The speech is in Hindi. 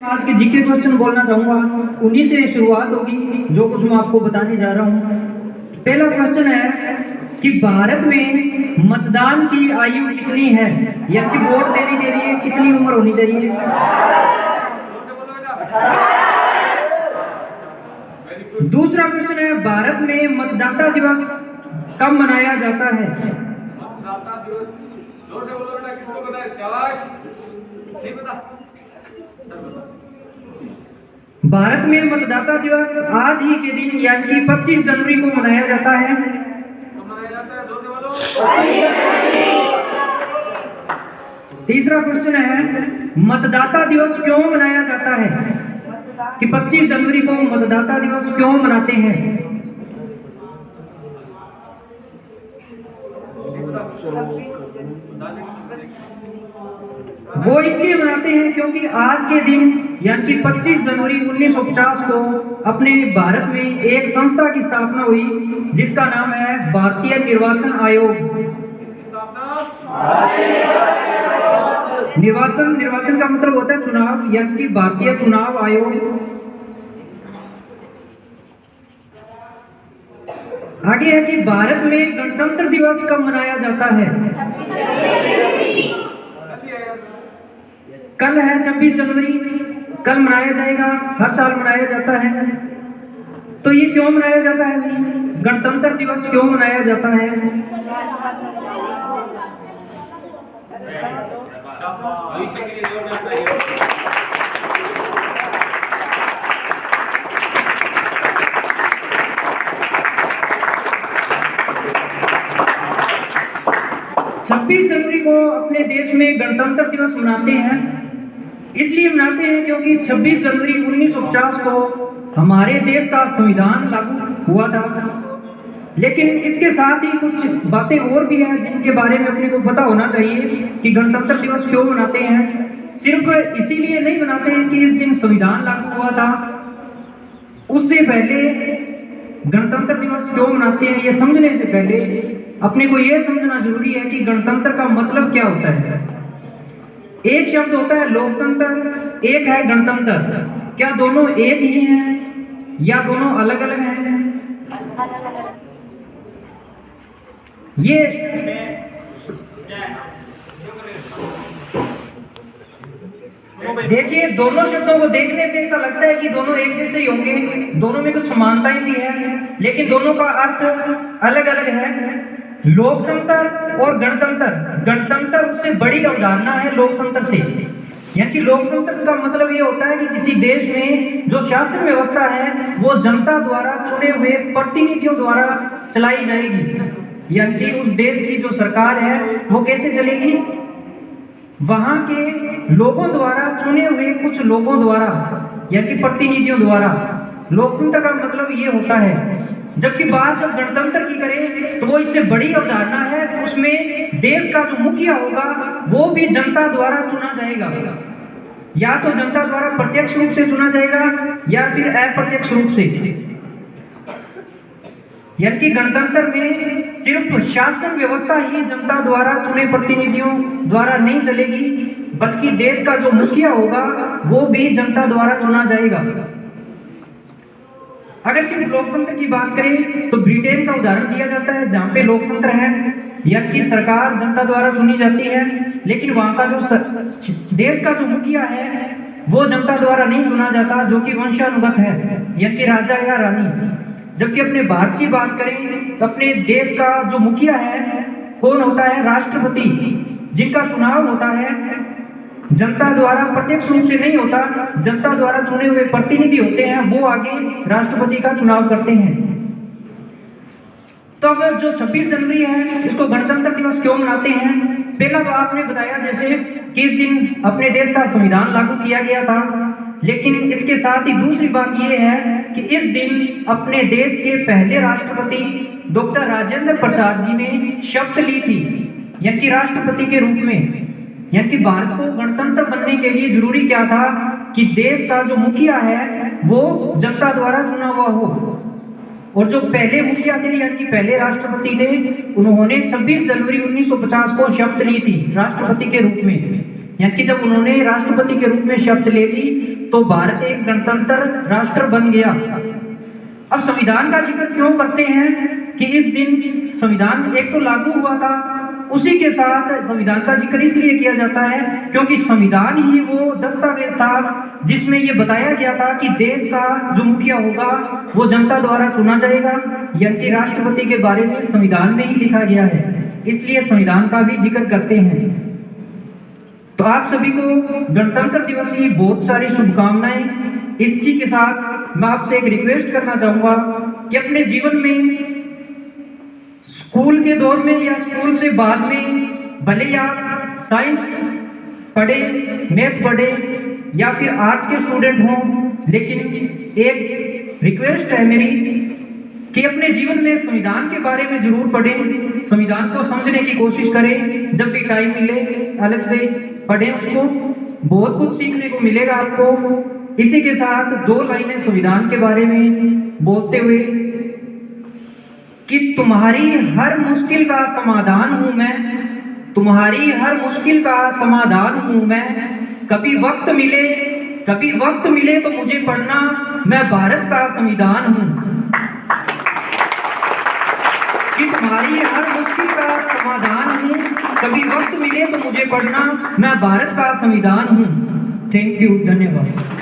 आज के जीके क्वेश्चन बोलना चाहूंगा, उन्हीं से शुरुआत होगी जो कुछ मैं आपको बताने जा रहा हूँ। पहला क्वेश्चन है कि भारत में मतदान की आयु कितनी है, यानी कि वोट देने के लिए कितनी उम्र होनी चाहिए। दूसरा क्वेश्चन है, भारत में मतदाता दिवस कब मनाया जाता है। मतदाता दिवस जोर से बोलो बेटा, किसको पता है? शाबाश। नहीं पता? भारत में मतदाता दिवस आज ही के दिन यानी कि 25 जनवरी को मनाया जाता है। तो मनाया जाता है, जोर से बोलो। तीसरा क्वेश्चन है, मतदाता दिवस क्यों मनाया जाता है, कि 25 जनवरी को मतदाता दिवस क्यों मनाते हैं। वो इसलिए मनाते हैं क्योंकि आज के दिन यानी कि 25 जनवरी 1950 को अपने भारत में एक संस्था की स्थापना हुई जिसका नाम है भारतीय निर्वाचन आयोग। निर्वाचन का मतलब होता है चुनाव, यानी कि भारतीय चुनाव आयोग। आगे है कि भारत में गणतंत्र दिवस कब मनाया जाता है। कल है 26 जनवरी, कल मनाया जाएगा, हर साल मनाया जाता है। तो ये क्यों मनाया जाता है, गणतंत्र दिवस क्यों मनाया जाता है। भविष्य के लिए जोरदार तालियां। 26 जनवरी को अपने देश में गणतंत्र दिवस मनाते हैं, इसलिए मनाते हैं क्योंकि 26 जनवरी 1950 को हमारे देश का संविधान लागू हुआ था। लेकिन इसके साथ ही कुछ बातें और भी हैं जिनके बारे में अपने को पता होना चाहिए कि गणतंत्र दिवस क्यों मनाते हैं। सिर्फ इसीलिए नहीं मनाते हैं कि इस दिन संविधान लागू हुआ था, उससे पहले गणतंत्र दिवस क्यों मनाते हैं ये समझने से पहले अपने को यह समझना जरूरी है कि गणतंत्र का मतलब क्या होता है। एक शब्द होता है लोकतंत्र, एक है गणतंत्र। क्या दोनों एक ही हैं या दोनों अलग अलग हैं? ये देखिए, दोनों शब्दों को देखने पे ऐसा लगता है कि दोनों एक जैसे ही होंगे, दोनों में कुछ समानताएं भी है, लेकिन दोनों का अर्थ अलग अलग है। लोकतंत्र और गणतंत्र, गणतंत्र उससे बड़ी अवधारणा है लोकतंत्र से। यानी कि लोकतंत्र का मतलब ये होता है कि किसी देश में जो शासन व्यवस्था है वो जनता द्वारा चुने हुए प्रतिनिधियों द्वारा चलाई जाएगी। यानी कि उस देश की जो सरकार है वो कैसे चलेगी, वहां के लोगों द्वारा चुने हुए कुछ लोगों द्वारा, यानी कि प्रतिनिधियों द्वारा। लोकतंत्र का मतलब ये होता है। जबकि बात जब गणतंत्र की करें तो वो इससे बड़ी अवधारणा है, उसमें देश का जो मुखिया होगा वो भी जनता द्वारा चुना जाएगा। या तो जनता द्वारा प्रत्यक्ष रूप से चुना जाएगा या फिर अप्रत्यक्ष रूप से। यानी कि गणतंत्र में सिर्फ शासन व्यवस्था ही जनता द्वारा चुने प्रतिनिधियों द्वारा नहीं चलेगी, बल्कि देश का जो मुखिया होगा वो भी जनता द्वारा चुना जाएगा। अगर सिर्फ लोकतंत्र की बात करें तो ब्रिटेन का उदाहरण दिया जाता है जहां पे लोकतंत्र है, यानी कि सरकार जनता द्वारा चुनी जाती है, लेकिन वहां का जो देश का जो मुखिया है वो जनता द्वारा नहीं चुना जाता, जो कि वंशानुगत है, यानी कि राजा या रानी। जबकि अपने भारत की बात करें तो अपने देश का जो मुखिया है कौन होता है, राष्ट्रपति, जिनका चुनाव होता है जनता द्वारा प्रत्यक्ष रूप से नहीं होता, जनता द्वारा चुने हुए प्रतिनिधि होते हैं, वो आगे राष्ट्रपति का चुनाव करते हैं। तो अब जो 26 जनवरी है इसको गणतंत्र दिवस क्यों मनाते हैं। पहला तो आपने बताया जैसे कि इस दिन अपने देश का संविधान लागू किया गया था, लेकिन इसके साथ ही दूसरी बात यह है कि इस दिन अपने देश के पहले राष्ट्रपति डॉक्टर राजेंद्र प्रसाद जी ने शपथ ली थी, यानी कि राष्ट्रपति के रूप में। यानी कि भारत को गणतंत्र बनने के लिए जरूरी क्या था कि देश का जो मुखिया है वो जनता द्वारा चुना हुआ हो, और जो पहले मुखिया थे यानी कि पहले राष्ट्रपति थे उन्होंने 26 जनवरी 1950 को शपथ ली थी राष्ट्रपति के रूप में। यानी कि जब उन्होंने राष्ट्रपति के रूप में शपथ ले ली तो भारत एक गणतंत्र राष्ट्र बन गया। अब संविधान का जिक्र क्यों करते हैं कि इस दिन संविधान एक तो लागू हुआ था, उसी के साथ संविधान का जिक्र इसलिए किया जाता है क्योंकि संविधान ही वो दस्तावेज था जिसमें ये बताया गया था कि देश का जो मुखिया होगा वो जनता द्वारा चुना जाएगा, यानी कि राष्ट्रपति के बारे में संविधान में ही लिखा गया है, इसलिए संविधान का भी जिक्र करते हैं। तो आप सभी को गणतंत्र दिवस की बहुत सारी शुभकामनाएं। इस चीज के साथ मैं आपसे एक रिक्वेस्ट करना चाहूंगा कि अपने जीवन में स्कूल के दौर में या स्कूल से बाद में भले ही आप साइंस पढ़े, मैथ पढ़े या फिर आर्ट के स्टूडेंट हों, लेकिन एक रिक्वेस्ट है मेरी कि अपने जीवन में संविधान के बारे में जरूर पढ़ें, संविधान को समझने की कोशिश करें। जब भी टाइम मिले अलग से पढ़ें उसको, बहुत कुछ सीखने को मिलेगा आपको। इसी के साथ 2 लाइनें संविधान के बारे में बोलते हुए कि तुम्हारी हर मुश्किल का समाधान हूं मैं, तुम्हारी हर मुश्किल का समाधान हूं मैं, कभी वक्त मिले तो मुझे पढ़ना, मैं भारत का संविधान हूं। कि तुम्हारी हर मुश्किल का समाधान हूं, कभी वक्त मिले तो मुझे पढ़ना, मैं भारत का संविधान हूं। थैंक यू, धन्यवाद।